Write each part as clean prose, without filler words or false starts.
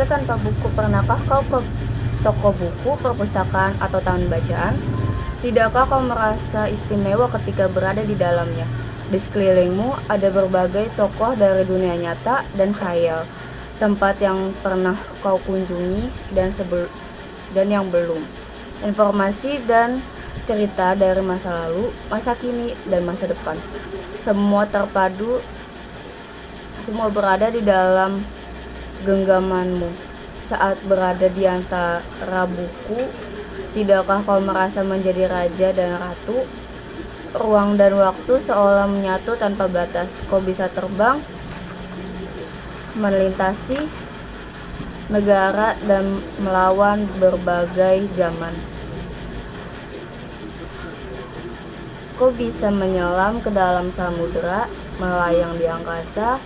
kota tanpa buku. Pernahkah kau ke toko buku, perpustakaan, atau taman bacaan? Tidakkah kau merasa istimewa ketika berada di dalamnya? Di sekelilingmu ada berbagai tokoh dari dunia nyata dan khayal, tempat yang pernah kau kunjungi dan yang belum. Informasi dan cerita dari masa lalu, masa kini, dan masa depan. Semua berada di dalam genggamanmu. Saat berada di antara buku, tidakkah kau merasa menjadi raja dan ratu? Ruang dan waktu seolah menyatu tanpa batas. Kau bisa terbang, melintasi negara, dan melawan berbagai zaman. Kau bisa menyelam ke dalam samudera, melayang di angkasa,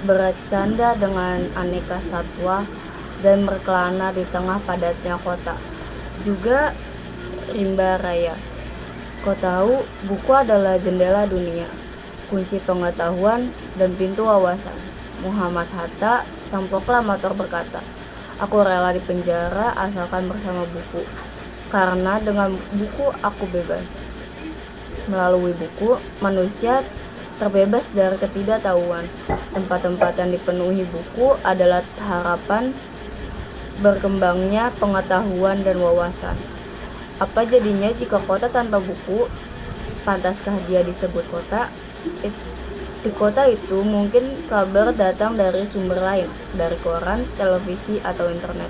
bercanda dengan aneka satwa, dan berkelana di tengah padatnya kota. Juga rimba raya. Kau tahu, buku adalah jendela dunia, kunci pengetahuan, dan pintu wawasan. Muhammad Hatta, sang proklamator, berkata, "Aku rela di penjara asalkan bersama buku, karena dengan buku aku bebas." Melalui buku, manusia terbebas dari ketidaktahuan. Tempat-tempat yang dipenuhi buku adalah harapan berkembangnya pengetahuan dan wawasan. Apa jadinya jika kota tanpa buku? Pantaskah dia disebut kota? Di kota itu mungkin kabar datang dari sumber lain, dari koran, televisi, atau internet.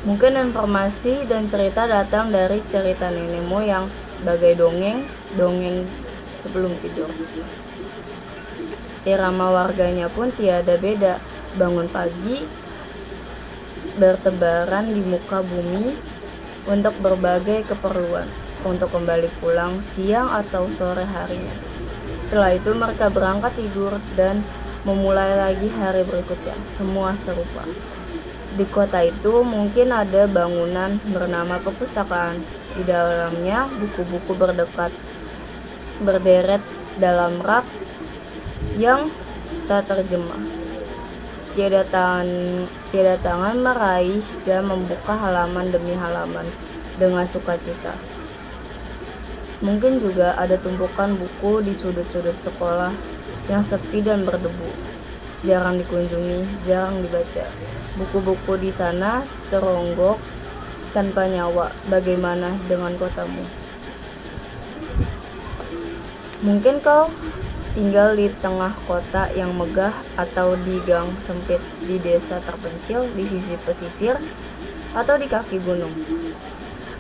Mungkin informasi dan cerita datang dari cerita nenek moyang, bagai dongeng sebelum tidur. Irama warganya pun tiada beda. Bangun pagi, bertebaran di muka bumi untuk berbagai keperluan, untuk kembali pulang siang atau sore harinya. Setelah itu mereka berangkat tidur dan memulai lagi hari berikutnya. Semua serupa. Di kota itu mungkin ada bangunan bernama perpustakaan. Di dalamnya buku-buku berderet dalam rak yang tak terjemah. Tiada tangan meraih dan membuka halaman demi halaman dengan sukacita. Mungkin juga ada tumpukan buku di sudut-sudut sekolah yang sepi dan berdebu, jarang dikunjungi, jarang dibaca. Buku-buku di sana teronggok tanpa nyawa. Bagaimana dengan kotamu? Mungkin kau tinggal di tengah kota yang megah, atau di gang sempit di desa terpencil di sisi pesisir, atau di kaki gunung.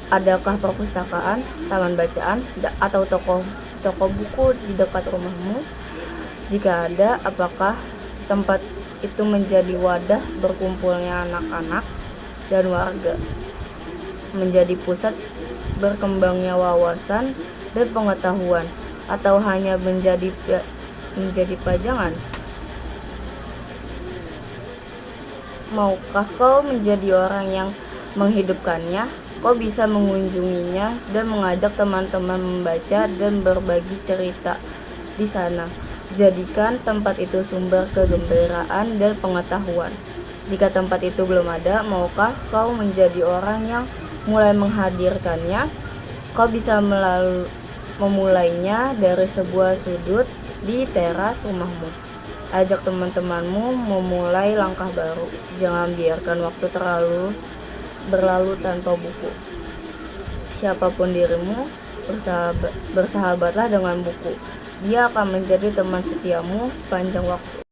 Adakah perpustakaan, taman bacaan, atau toko buku di dekat rumahmu? Jika ada, apakah tempat itu menjadi wadah berkumpulnya anak-anak dan warga? Menjadi pusat berkembangnya wawasan dan pengetahuan, atau hanya menjadi pajangan? Maukah kau menjadi orang yang menghidupkannya? Kau bisa mengunjunginya dan mengajak teman-teman membaca dan berbagi cerita di sana. Jadikan tempat itu sumber kegembiraan dan pengetahuan. Jika tempat itu belum ada, maukah kau menjadi orang yang mulai menghadirkannya? Kau bisa memulainya dari sebuah sudut di teras rumahmu. Ajak teman-temanmu memulai langkah baru. Jangan biarkan waktu berlalu tanpa buku. Siapapun dirimu, bersahabatlah dengan buku. Dia akan menjadi teman setiamu sepanjang waktu.